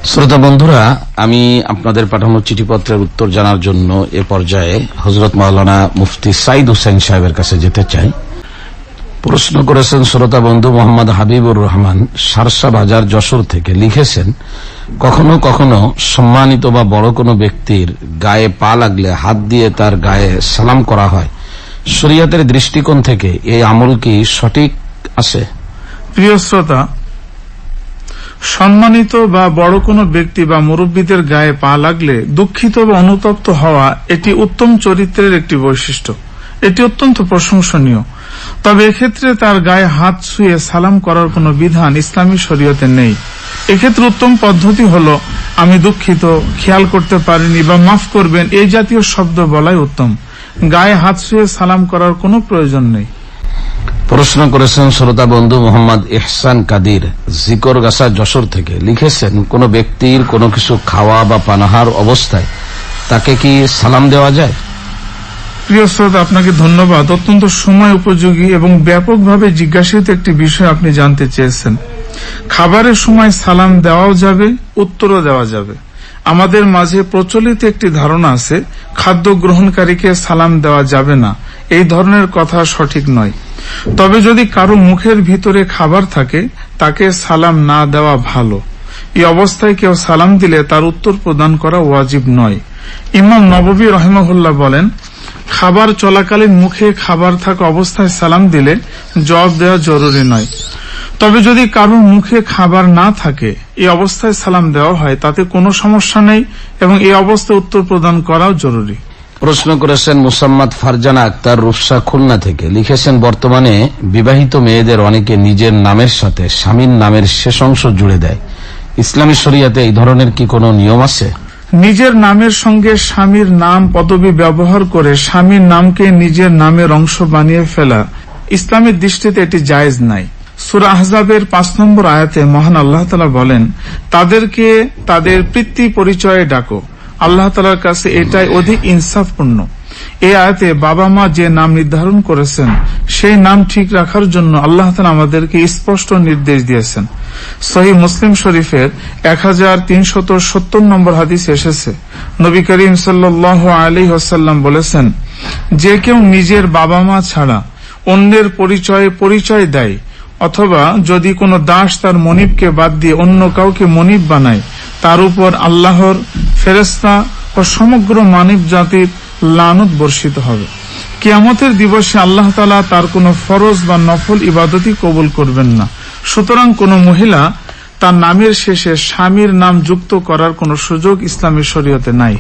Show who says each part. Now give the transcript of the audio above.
Speaker 1: শ্রোতা বন্ধুরা, আমি আপনাদের পাঠানো চিঠিপত্রের উত্তর জানার জন্য এ পর্যায়ে হযরত মাওলানা মুফতি সাইদ হোসেন সাহেবের কাছে যেতে চাই। প্রশ্ন করেছেন শ্রোতা বন্ধু মোহাম্মদ হাবিবুর রহমান, সারসা বাজার, যশোর থেকে। লিখেছেন, কখনো কখনো সম্মানিত বা বড় কোনো ব্যক্তির গায়ে পা লাগলে হাত দিয়ে তার গায়ে সালাম করা হয়। শরীয়তের দৃষ্টিকোণ থেকে এই আমল কি সঠিক আছে?
Speaker 2: প্রিয় শ্রোতা, সম্মানিত বা বড় কোনো ব্যক্তি বা মুরব্বীদের গায়ে পা লাগলে দুঃখিত বা অনুতপ্ত হওয়া এটি উত্তম চরিত্রের একটি বৈশিষ্ট্য। এটি অত্যন্ত প্রশংসনীয়। তবে এক্ষেত্রে তার গায়ে হাত ছুঁয়ে সালাম করার কোনো বিধান ইসলামী শরীয়তে নেই। এক্ষেত্রে উত্তম পদ্ধতি হলো, আমি দুঃখিত, খেয়াল করতে পারিনি বা মাফ করবেন, এই জাতীয় শব্দ বলাই উত্তম। গায়ে হাত ছুঁয়ে সালাম করার কোনো প্রয়োজন নেই।
Speaker 1: প্রশ্ন করেছেন শ্রোতা বন্ধু মোহাম্মদ ইহসান কাদির, জিকরগাছা, যশোর থেকে। লিখেছেন, কোন ব্যক্তির কোনো কিছু খাওয়া বা পানাহার অবস্থায় তাকে কি সালাম দেওয়া যায়?
Speaker 2: প্রিয় শ্রোতা, আপনাকে ধন্যবাদ। অত্যন্ত সময় উপযোগী এবং ব্যাপকভাবে জিজ্ঞাসিত একটি বিষয় আপনি জানতে চেয়েছেন। খাবারের সময় সালাম দেওয়াও যাবে, উত্তরও দেওয়া যাবে। আমাদের মাঝে প্রচলিত একটি ধারণা আছে, খাদ্য গ্রহণকারীকে সালাম দেওয়া যাবে না। এই ধরনের কথা সঠিক নয়। তবে যদি কারো মুখের ভিতরে খাবার থাকে, তাকে সালাম না দেওয়া ভালো। এই অবস্থায় কেউ সালাম দিলে তার উত্তর প্রদান করা ওয়াজিব নয়। ইমাম নববী রাহিমাহুল্লাহ বলেন, খাবার চলাকালীন মুখে খাবার থাকা অবস্থায় সালাম দিলে জবাব দেওয়া জরুরি নয়। তবে যদি কারো মুখে খাবার না থাকে, এই অবস্থায় সালাম দেওয়া হয়, তাতে কোনো সমস্যা নেই এবং এই অবস্থায় উত্তর প্রদান করাও জরুরি।
Speaker 1: প্রশ্ন করেছেন মুসাম্মাদ ফারজানা আক্তার, রূপসা, খুলনা থেকে। লিখেছেন, বর্তমানে বিবাহিত মেয়েদের অনেকে নিজের নামের সাথে স্বামীর নামের শেষ অংশ জুড়ে দেয়। ইসলামী শরীয়তে এই ধরনের কি কোনো নিয়ম আছে?
Speaker 2: নিজের নামের সঙ্গে স্বামীর নাম পদবি ব্যবহার করে স্বামীর নামকে নিজের নামের অংশ বানিয়ে ফেলা ইসলামের দৃষ্টিতে এটি জায়েজ নাই। সূরা আহজাবের 5 নম্বর আয়াতে মহান আল্লাহ তাআলা বলেন, তাদেরকে তাদের পিতৃ পরিচয়ে ডাকো। আল্লাহ তাআলার কাছে এটাই অধিক ইনসাফপূর্ণ। এই আয়াতে বাবা মা যে নাম নির্ধারণ করেছেন, সেই নাম ঠিক রাখার জন্য আল্লাহ তাআলা আমাদেরকে স্পষ্ট নির্দেশ দিয়েছেন। সহিহ মুসলিম শরীফের 1370 নম্বর হাদিসে এসেছে, নবী করিম সাল্লাল্লাহু আলাইহি ওয়াসাল্লাম বলেছেন, যে কেউ নিজের বাবা মা ছাড়া অন্যের পরিচয় দেয়, অথবা যদি কোনো দাস তার মনিবকে বাদ দিয়ে অন্য কাউকে মনিব বানায়, তার উপর আল্লাহর ফেরেশতা ও সমগ্র মানব জাতির লানত বর্ষিত হবে। কিয়ামতের দিবসে আল্লাহ তাআলা তার কোনো ফরজ বা নফল ইবাদতই কবুল করবেন না। সুতরাং কোনো মহিলা তার নামের শেষে স্বামীর নাম যুক্ত করার কোনো সুযোগ ইসলামী শরীয়তে নাই।